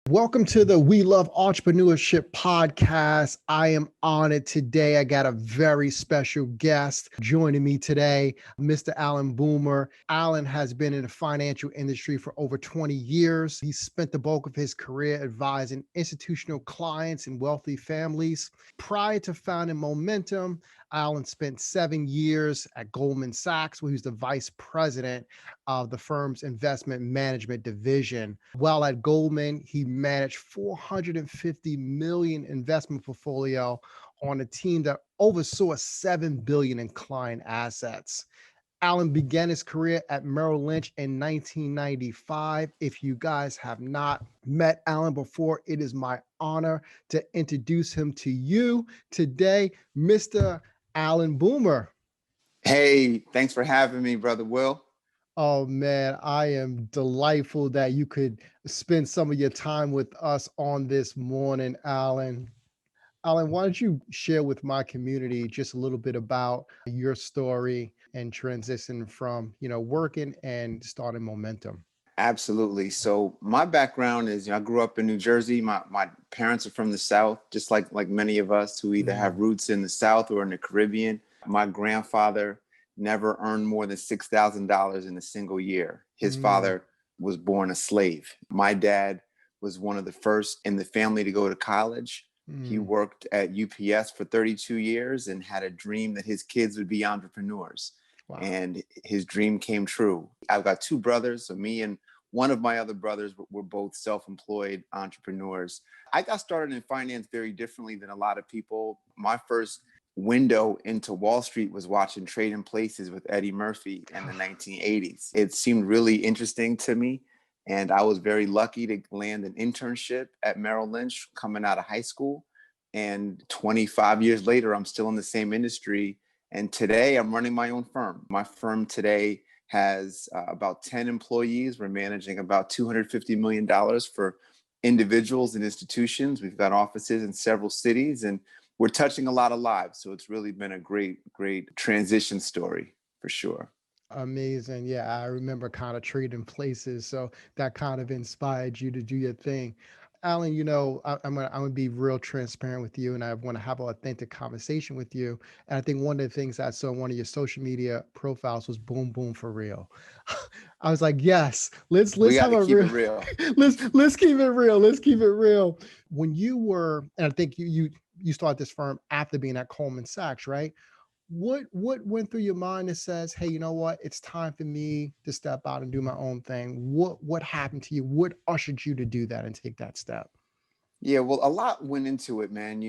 Welcome to the We Love Entrepreneurship podcast. I am honored today. I got a very special guest joining me today, Mr. Allan Boomer. Allan has been in the financial industry for over 20 years. He spent the bulk of his career advising institutional clients and wealthy families. Prior to founding Momentum, Allan spent 7 years at Goldman Sachs, where he was the vice president of the firm's investment management division. While at Goldman, he managed $450 million investment portfolio on a team that oversaw $7 billion in client assets. Allan began his career at Merrill Lynch in 1995. If you guys have not met Allan before, it is my honor to introduce him to you today, Mr. Allan Boomer. Hey, thanks for having me, Brother Will. Oh man, I am delightful that you could spend some of your time with us on this morning, Allan. Allan, why don't you share with my community just a little bit about your story and transition from, working and starting Momentum? Absolutely. So my background is, I grew up in New Jersey. My parents are from the South, just like many of us who either have roots in the South or in the Caribbean. My grandfather never earned more than $6,000 in a single year. His father was born a slave. My dad was one of the first in the family to go to college. He worked at UPS for 32 years and had a dream that his kids would be entrepreneurs. Wow. And his dream came true. I've got two brothers, so me and one of my other brothers were both self-employed entrepreneurs. I got started in finance very differently than a lot of people. My first window into Wall Street was watching Trading Places with Eddie Murphy in the 1980s. It seemed really interesting to me. And I was very lucky to land an internship at Merrill Lynch coming out of high school. And 25 years later, I'm still in the same industry. And today I'm running my own firm. My firm today has about 10 employees. We're managing about $250 million for individuals and institutions. We've got offices in several cities and we're touching a lot of lives. So it's really been a great transition story for sure. Amazing. Yeah, I remember kind of Trading Places. So that kind of inspired you to do your thing. Allan, I'm gonna be real transparent with you, and I want to have an authentic conversation with you. And I think one of the things I saw on one of your social media profiles was "boom boom for real." I was like, yes, let's have a keep real, it real. let's keep it real. Let's keep it real. When you were, and I think you started this firm after being at Goldman Sachs, right? What went through your mind that says, hey, you know what? It's time for me to step out and do my own thing. What happened to you? What ushered you to do that and take that step? Yeah, well, a lot went into it, man.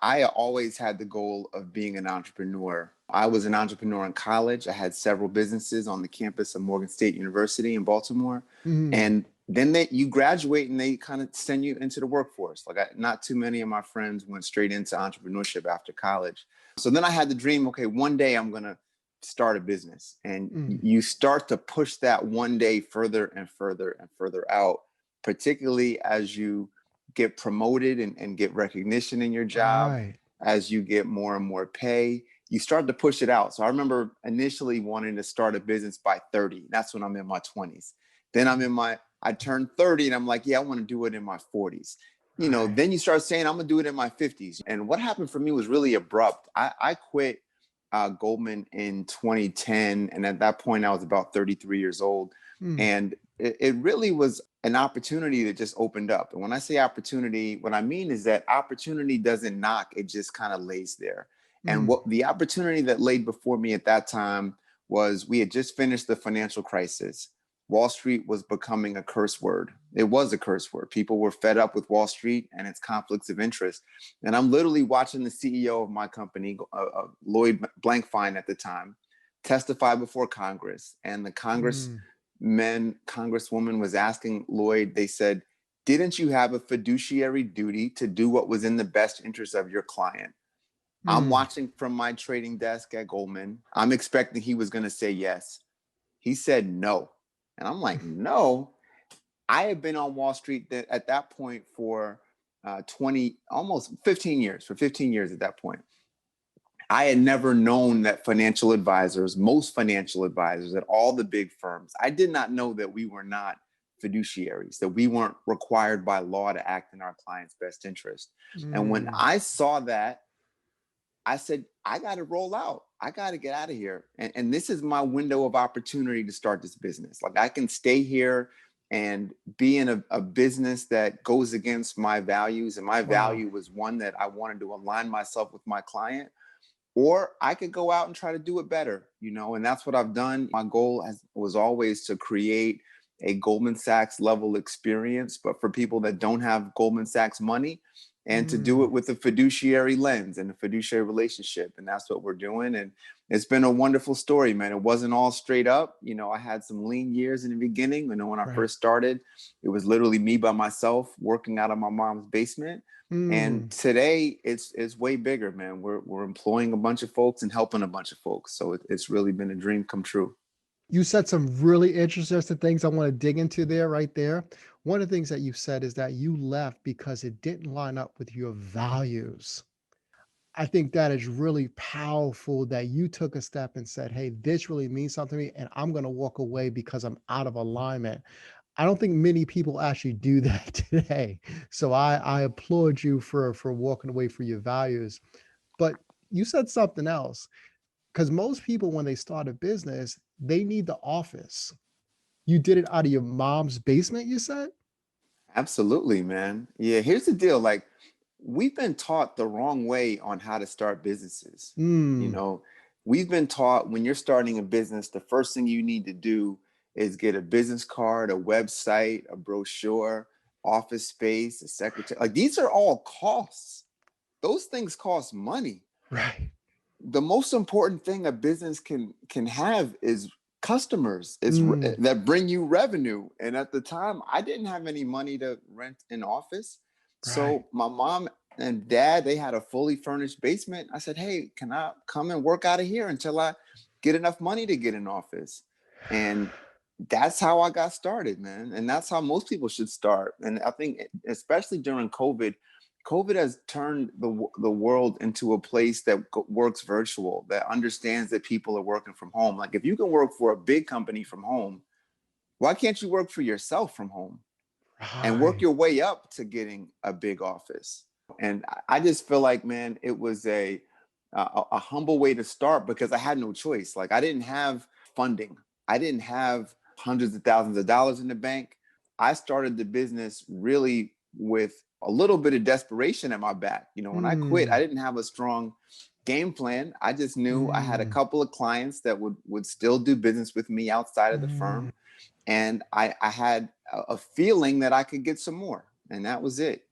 I always had the goal of being an entrepreneur. I was an entrepreneur in college. I had several businesses on the campus of Morgan State University in Baltimore. And then you graduate and they kind of send you into the workforce. Not too many of my friends went straight into entrepreneurship after college. So then I had the dream, okay, one day I'm going to start a business. And you start to push that one day further and further and further out, particularly as you get promoted and get recognition in your job. Right. As you get more and more pay, you start to push it out. So I remember initially wanting to start a business by 30. That's when I'm in my 20s. Then I turned 30 and I'm like, yeah, I want to do it in my 40s. Then you start saying, I'm going to do it in my 50s. And what happened for me was really abrupt. I quit Goldman in 2010. And at that point, I was about 33 years old. And it really was an opportunity that just opened up. And when I say opportunity, what I mean is that opportunity doesn't knock, it just kind of lays there. And what the opportunity that laid before me at that time was we had just finished the financial crisis. Wall Street was becoming a curse word. It was a curse word. People were fed up with Wall Street and its conflicts of interest. And I'm literally watching the CEO of my company, Lloyd Blankfein at the time, testify before Congress. And the congresswoman was asking Lloyd, they said, didn't you have a fiduciary duty to do what was in the best interest of your client? I'm watching from my trading desk at Goldman. I'm expecting he was going to say yes. He said no. And I'm like, no. I had been on Wall Street at that point for almost 15 years, for 15 years at that point. I had never known that most financial advisors at all the big firms, I did not know that we were not fiduciaries, that we weren't required by law to act in our client's best interest. And when Mm, I saw that, I said, I got to roll out. I got to get out of here. And this is my window of opportunity to start this business. Like, I can stay here and be in a business that goes against my values. And my wow. value was one that I wanted to align myself with my client, or I could go out and try to do it better, and that's what I've done. My goal was always to create a Goldman Sachs level experience, but for people that don't have Goldman Sachs money, and to do it Mm, with a fiduciary lens and a fiduciary relationship. And that's what we're doing. And it's been a wonderful story, man. It wasn't all straight up. I had some lean years in the beginning. When I right. first started, it was literally me by myself working out of my mom's basement. And Mm. today it's way bigger, man. We're employing a bunch of folks and helping a bunch of folks. So it's really been a dream come true. You said some really interesting things I want to dig into there, right there. One of the things that you said is that you left because it didn't line up with your values. I think that is really powerful that you took a step and said, hey, this really means something to me, and I'm going to walk away because I'm out of alignment. I don't think many people actually do that today. So I applaud you for walking away for your values. But you said something else, because most people, when they start a business, they need the office. You did it out of your mom's basement, you said? Absolutely, man. Yeah, here's the deal. Like, we've been taught the wrong way on how to start businesses. You Mm, know, we've been taught when you're starting a business, the first thing you need to do is get a business card, a website, a brochure, office space, a secretary. Like, these are all costs. Those things cost money. right. The most important thing a business can have is customers, Mm, that bring you revenue. And at the time, I didn't have any money to rent an office. right. So my mom and dad, they had a fully furnished basement. I said, hey, can I come and work out of here until I get enough money to get an office? And that's how I got started, man. And that's how most people should start. And I think, especially during COVID has turned the world into a place that works virtual, that understands that people are working from home. Like, if you can work for a big company from home, why can't you work for yourself from home and work Right. your way up to getting a big office? And I just feel like, man, it was a humble way to start, because I had no choice. Like, I didn't have funding. I didn't have hundreds of thousands of dollars in the bank. I started the business really with a little bit of desperation at my back. When I quit, I Mm, didn't have a strong game plan. I just knew I had a mm, couple of clients that would still do business with me outside of the mm. firm. And I had a feeling that I could get some more. And that was it.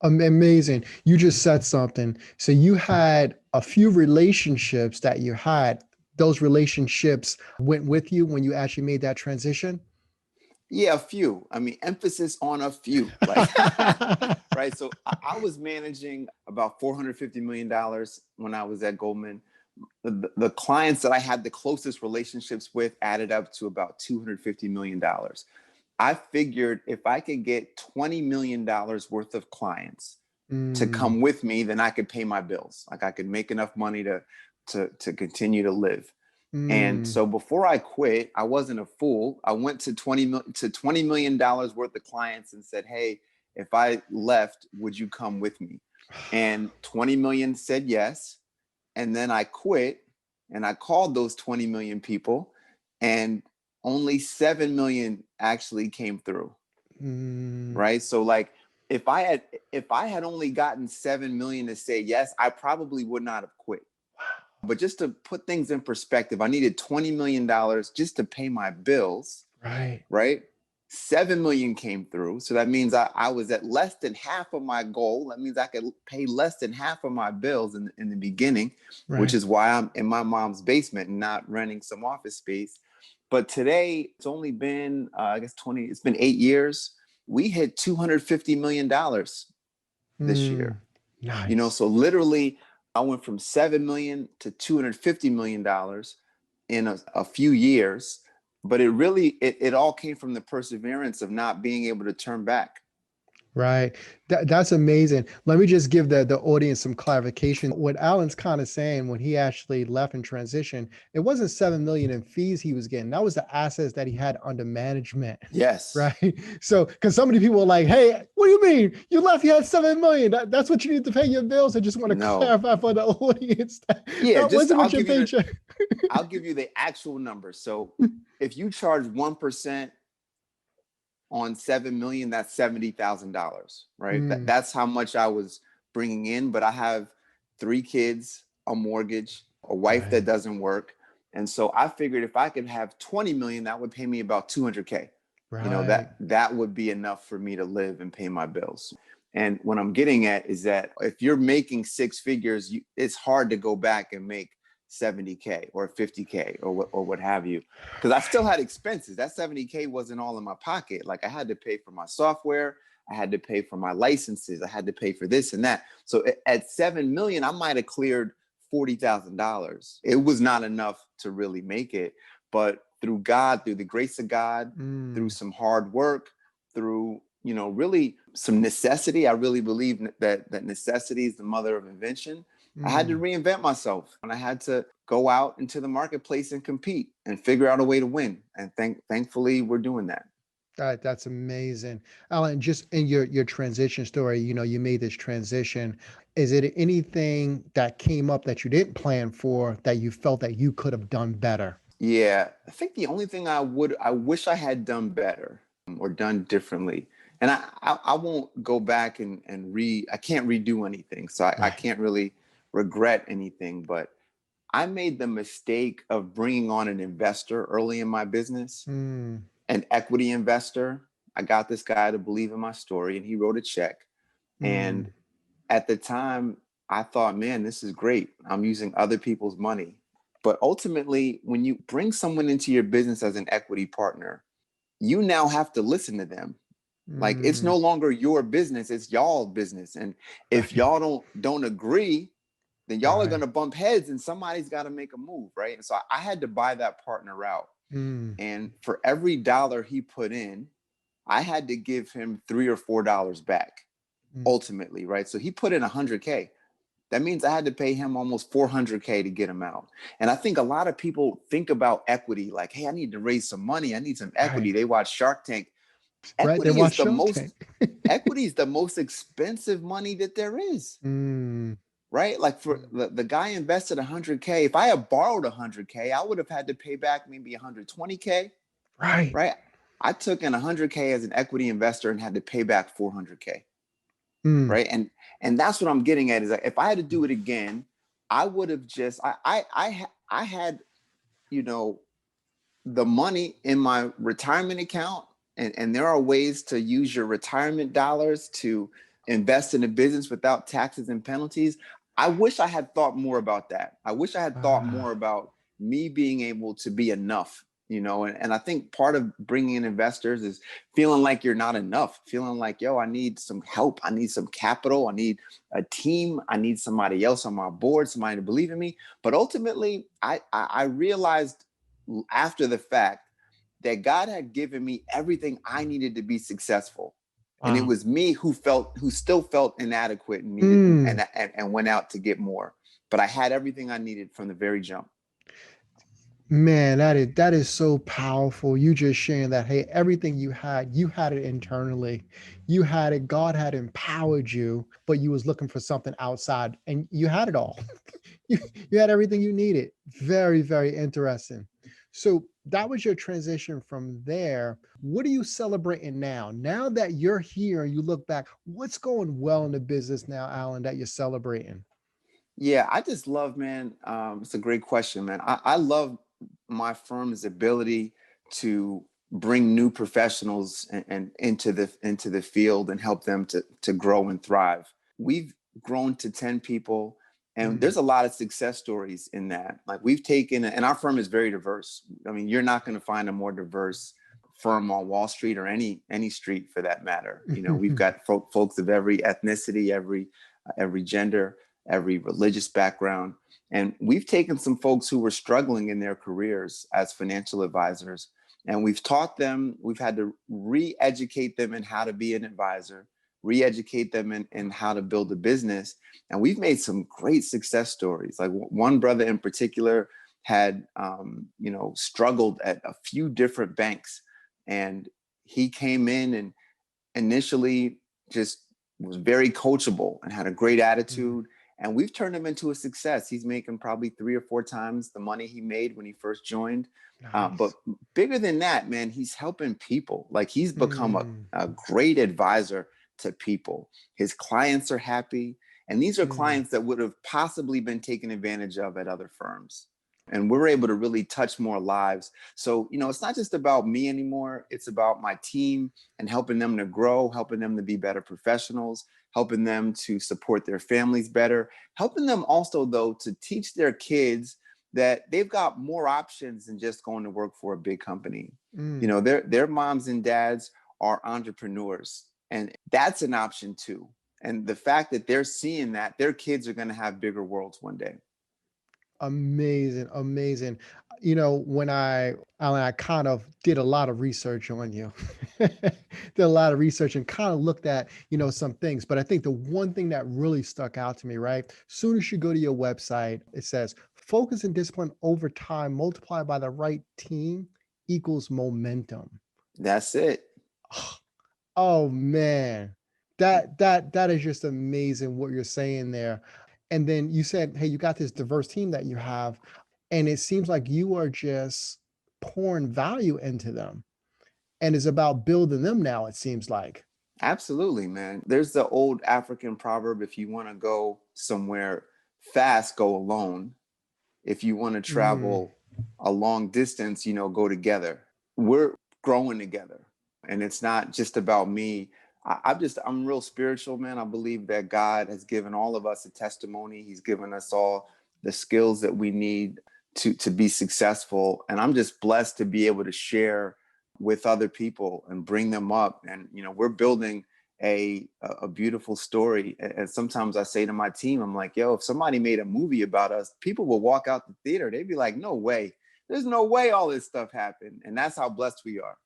Amazing. You just said something. So you had a few relationships that you had. Those relationships went with you when you actually made that transition. Yeah, a few. I mean, emphasis on a few. Like, right. So I was managing about $450 million when I was at Goldman. The clients that I had the closest relationships with added up to about $250 million. I figured if I could get $20 million worth of clients to Mm, come with me, then I could pay my bills. Like, I could make enough money to continue to live. And mm. so before I quit, I wasn't a fool. I went to $20 million worth of clients and said, hey, if I left, would you come with me? And 20 million said yes. And then I quit, and I called those 20 million people, and only 7 million actually came through. Mm, Right. So, like, if I had only gotten 7 million to say yes, I probably would not have quit. But just to put things in perspective, I needed $20 million just to pay my bills, right. right? 7 million came through. So that means I was at less than half of my goal. That means I could pay less than half of my bills in the beginning, which Right. is why I'm in my mom's basement and not renting some office space. But today, it's only been, I guess, it's been 8 years. We hit $250 million this Mm, year. nice. So literally, I went from 7 million to $250 million in a few years. But it all came from the perseverance of not being able to turn back. Right. That's amazing. Let me just give the audience some clarification. What Alan's kind of saying when he actually left and transitioned, it wasn't 7 million in fees he was getting. That was the assets that he had under management. Yes. Right. So, because so many people were like, hey, what do you mean? You left, you had 7 million. That's what you need to pay your bills. I just want to No. clarify for the audience that, Yeah, that just wasn't what your paycheck. I'll give you the actual number. So if you charge 1% on 7 million, that's $70,000, right? Mm, That's how much I was bringing in. But I have 3 kids, a mortgage, a wife that right. doesn't work. And so I figured if I could have 20 million, that would pay me about 200K. Right. That would be enough for me to live and pay my bills. And what I'm getting at is that if you're making 6 figures, it's hard to go back and make 70K or 50K or what have you, because I still had expenses. That 70K wasn't all in my pocket. Like I had to pay for my software, I had to pay for my licenses, I had to pay for this and that. So at 7 million, I might have cleared $40,000. It was not enough to really make it, but through God, through the grace of God, through Mm, some hard work, through really some necessity. I really believe that necessity is the mother of invention. I had to mm. reinvent myself, and I had to go out into the marketplace and compete and figure out a way to win. And thankfully, we're doing that. That's amazing. Alan, just in your transition story, you made this transition. Is it anything that came up that you didn't plan for that you felt that you could have done better? Yeah, I think the only thing I wish I had done better or done differently. And I won't go back I can't redo anything. So I Right. can't really regret anything, but I made the mistake of bringing on an investor early in my business, Mm, an equity investor. I got this guy to believe in my story and he wrote a check. And mm, at the time, I thought, man, this is great. I'm using other people's money. But ultimately, when you bring someone into your business as an equity partner, you now have to listen to them. Like it's mm. no longer your business, it's y'all business. And if Right. y'all don't agree, then y'all are Right. gonna bump heads and somebody's gotta make a move, right? And so I had to buy that partner out. Mm, And for every dollar he put in, I had to give him $3 or $4 back mm. ultimately, right? So he put in 100K. That means I had to pay him almost 400K to get him out. And I think a lot of people think about equity like, hey, I need to raise some money. I need some equity. Right. They watch Shark Tank. Right. They Equity is watch the Shark most Tank. equity is the most expensive money that there is, Mm, right? Like for mm. the guy invested 100K. If I had borrowed 100K, I would have had to pay back maybe 120K, Right. right? I took in 100K as an equity investor and had to pay back 400K, Mm, right? And that's what I'm getting at is that if I had to do it again, I would have just I had you know the money in my retirement account, and there are ways to use your retirement dollars to invest in a business without taxes and penalties. I wish I had thought more about that. I wish I had thought more ah, about me being able to be enough, and I think part of bringing in investors is feeling like you're not enough, feeling like, yo, I need some help, I need some capital, I need a team, I need somebody else on my board, somebody to believe in me. But ultimately, I realized after the fact that God had given me everything I needed to be successful. And it wow. was me who still felt inadequate and needed Mm. and went out to get more. But I had everything I needed from the very jump. Man, that is so powerful. You just sharing that, hey, everything you had it internally. You had it, God had empowered you, but you was looking for something outside and you had it all. You, you had everything you needed. Very, very interesting. So that was your transition from there. What are you celebrating now? Now that you're here and you look back, what's going well in the business now, Alan, that you're celebrating? Yeah, I just love, man. It's a great question, man. I love my firm's ability to bring new professionals and into the field and help them to grow and thrive. We've grown to 10 people, and Mm, there's a lot of success stories in that. Like we've taken, and our firm is very diverse. I mean, you're not going to find a more diverse firm on Wall Street or any street for that matter. We've got folks of every ethnicity, every gender, every religious background. And we've taken some folks who were struggling in their careers as financial advisors, and we've taught them, we've had to re educate them in how to be an advisor, re-educate them in how to build a business. And we've made some great success stories. Like one brother in particular had, struggled at a few different banks. And he came in and initially just was very coachable and had a great attitude. And we've turned him into a success. He's making probably 3 or 4 times the money he made when he first joined. Nice. But bigger than that, man, he's helping people. Like he's become a great advisor to people. His clients are happy. And these are clients that would have possibly been taken advantage of at other firms. And we're able to really touch more lives. So, it's not just about me anymore. It's about my team and helping them to grow, helping them to be better professionals, helping them to support their families better, helping them also, though, to teach their kids that they've got more options than just going to work for a big company. Their moms and dads are entrepreneurs, and that's an option too. And the fact that they're seeing that, their kids are going to have bigger worlds one day. Amazing, amazing. Alan, I kind of did a lot of research on you. Did a lot of research and kind of looked at, some things. But I think the one thing that really stuck out to me, right? Soon as you go to your website, it says focus and discipline over time multiplied by the right team equals momentum. That's it. Oh man. That is just amazing what you're saying there. And then you said, hey, you got this diverse team that you have, and it seems like you are just pouring value into them. And it's about building them now, it seems like. Absolutely, man. There's the old African proverb, if you want to go somewhere fast, go alone. If you want to travel a long distance, go together. We're growing together. And it's not just about me. I'm real spiritual, man. I believe that God has given all of us a testimony. He's given us all the skills that we need to be successful. And I'm just blessed to be able to share with other people and bring them up. And, we're building a beautiful story. And sometimes I say to my team, I'm like, yo, if somebody made a movie about us, people will walk out the theater. They'd be like, no way. There's no way all this stuff happened. And that's how blessed we are.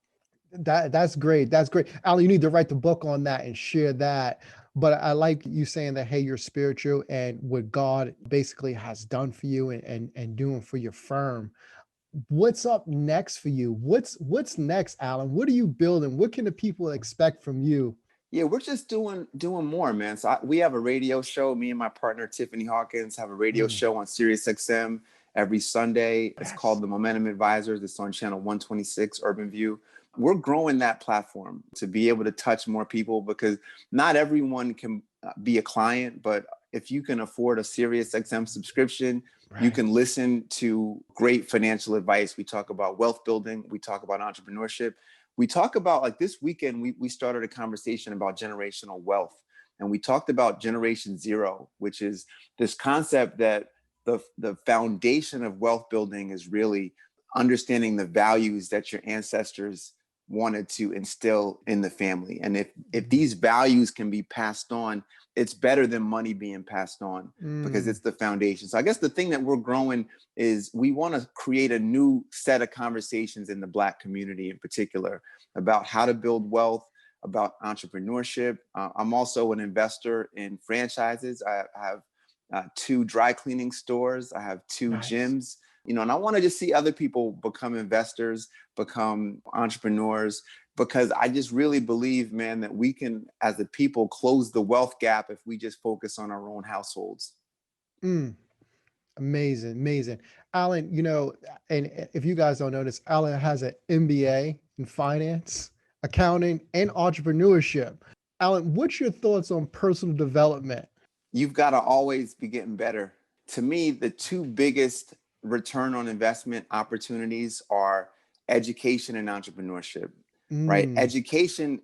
That's great. That's great. Alan, you need to write the book on that and share that. But I like you saying that, hey, you're spiritual and what God basically has done for you and doing for your firm. What's up next for you? What's next, Alan? What are you building? What can the people expect from you? Yeah, we're just doing more, man. So we have a radio show. Me and my partner Tiffany Hawkins have a radio show on Sirius XM every Sunday. It's called The Momentum Advisors. It's on channel 126 Urban View. We're growing that platform to be able to touch more people because not everyone can be a client, but if you can afford a Sirius XM subscription, you can listen to great financial advice. We talk about wealth building. We talk about entrepreneurship. We talk about, like this weekend, we started a conversation about generational wealth. And we talked about Generation Zero, which is this concept that the foundation of wealth building is really understanding the values that your ancestors wanted to instill in the family. And if these values can be passed on, it's better than money being passed on because it's the foundation. So I guess the thing that we're growing is we want to create a new set of conversations in the Black community in particular about how to build wealth, about entrepreneurship. I'm also an investor in franchises. I have 2 dry cleaning stores. I have 2 gyms. And I want to just see other people become investors, become entrepreneurs, because I just really believe, man, that we can, as a people, close the wealth gap if we just focus on our own households. Amazing, amazing. Alan, and if you guys don't know this, Alan has an MBA in finance, accounting, and entrepreneurship. Alan, what's your thoughts on personal development? You've got to always be getting better. To me, the 2 biggest return on investment opportunities are education and entrepreneurship, right? Education,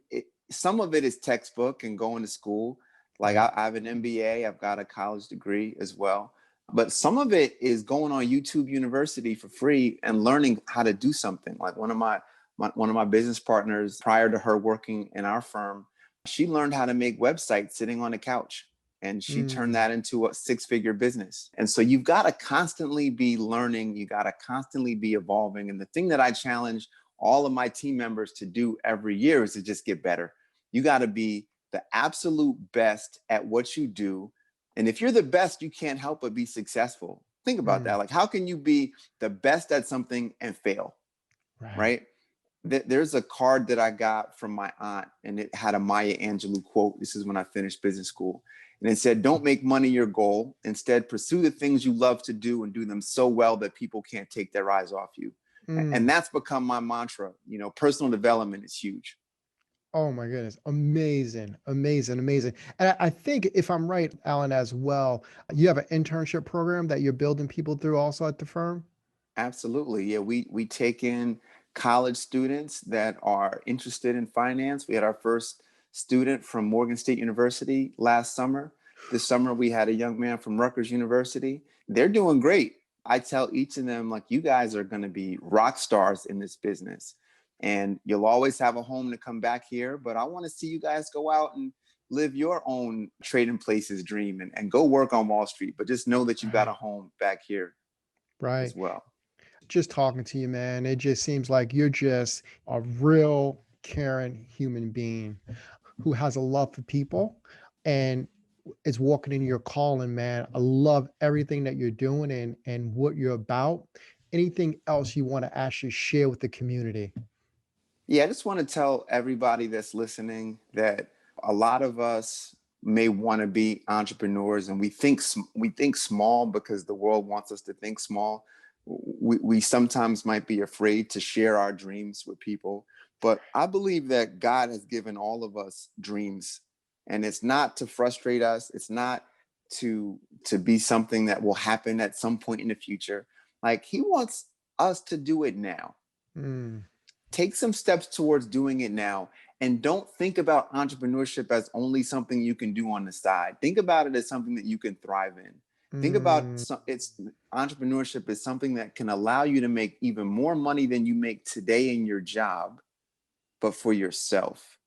some of it is textbook and going to school. Like I have an MBA, I've got a college degree as well. But some of it is going on YouTube University for free and learning how to do something. Like one of my business partners, prior to her working in our firm, she learned how to make websites sitting on a couch. And she turned that into a 6-figure business. And so you've got to constantly be learning. You got to constantly be evolving. And the thing that I challenge all of my team members to do every year is to just get better. You got to be the the absolute best at what you do. And if you're the best, you can't help but be successful. Think about that. Mm, Like, how can you be the best at something and fail? right. Right? There's a card that I got from my aunt, and it had a Maya Angelou quote. This is when I finished business school. And it said, "Don't make money your goal. Instead, pursue the things you love to do and do them so well that people can't take their eyes off you." And Mm. that's become my mantra. Personal development is huge. Oh my goodness. Amazing. Amazing. Amazing. And I think if I'm right, Alan, as well, you have an internship program that you're building people through also at the firm? Absolutely. Yeah, we take in college students that are interested in finance. We had our first student from Morgan State University last summer. This summer we had a young man from Rutgers University. They're doing great. I tell each of them, like, you guys are going to be rock stars in this business. And you'll always have a home to come back here, but I want to see you guys go out and live your own trading places dream, and go work on Wall Street. But just know that you've got a Right. home back here Right. as well. Just talking to you, man, it just seems like you're just a real caring human being who has a love for people and is walking in your calling, man. I love everything that you're doing and what you're about. Anything else you want to actually share with the community? Yeah, I just want to tell everybody that's listening that a lot of us may want to be entrepreneurs, and we think small because the world wants us to think small. We sometimes might be afraid to share our dreams with people, but I believe that God has given all of us dreams, and it's not to frustrate us. It's not to be something that will happen at some point in the future. Like, He wants us to do it now. Mm, Take some steps towards doing it now, and don't think about entrepreneurship as only something you can do on the side. Think about it as something that you can thrive in. Think about mm, it's entrepreneurship is something that can allow you to make even more money than you make today in your job, but for yourself.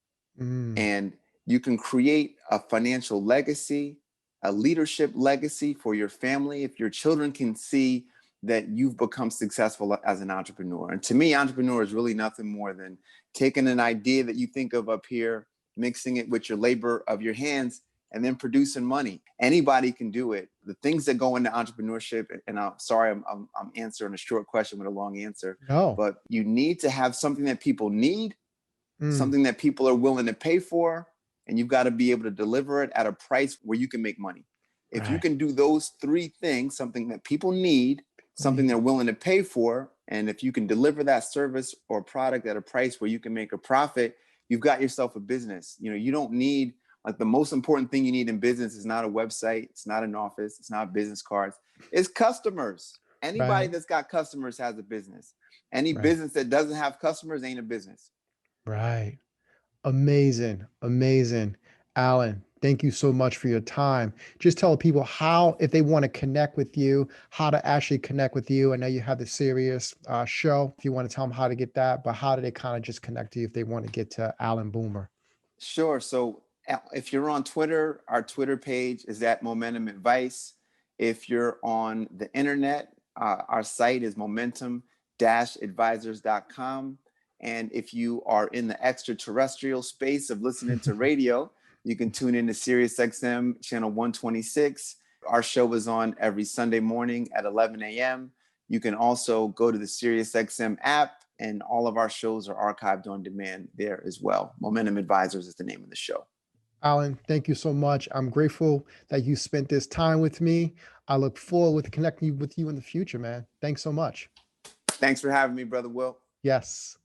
mm. And you can create a financial legacy, a leadership legacy for your family if your children can see that you've become successful as an entrepreneur. And to me, entrepreneur is really nothing more than taking an idea that you think of up here, mixing it with your labor of your hands, and then producing money. Anybody can do it. The things that go into entrepreneurship, and I'm sorry, I'm answering a short question with a long answer, No. but you need to have something that people need, Mm, something that people are willing to pay for, and you've got to be able to deliver it at a price where you can make money. If you right. can do those three things, something that people need, something they're willing to pay for, and if you can deliver that service or product at a price where you can make a profit, you've got yourself a business. You don't need, like, the most important thing you need in business is not a website, it's not an office, it's not business cards, it's customers. Anybody Right. that's got customers has a business. Any Right. business that doesn't have customers ain't a business. Right. Amazing. Amazing. Alan, thank you so much for your time. Just tell people how, if they want to connect with you, how to actually connect with you. I know you have the serious show. If you want to tell them how to get that, but how do they kind of just connect to you if they want to get to Alan Boomer? Sure. So if you're on Twitter, our Twitter page is at Momentum Advice. If you're on the internet, our site is momentum-advisors.com. And if you are in the extraterrestrial space of listening to radio, you can tune in to SiriusXM channel 126. Our show is on every Sunday morning at 11 a.m. You can also go to the SiriusXM app, and all of our shows are archived on demand there as well. Momentum Advisors is the name of the show. Alan, thank you so much. I'm grateful that you spent this time with me. I look forward to connecting with you in the future, man. Thanks so much. Thanks for having me, Brother Will. Yes.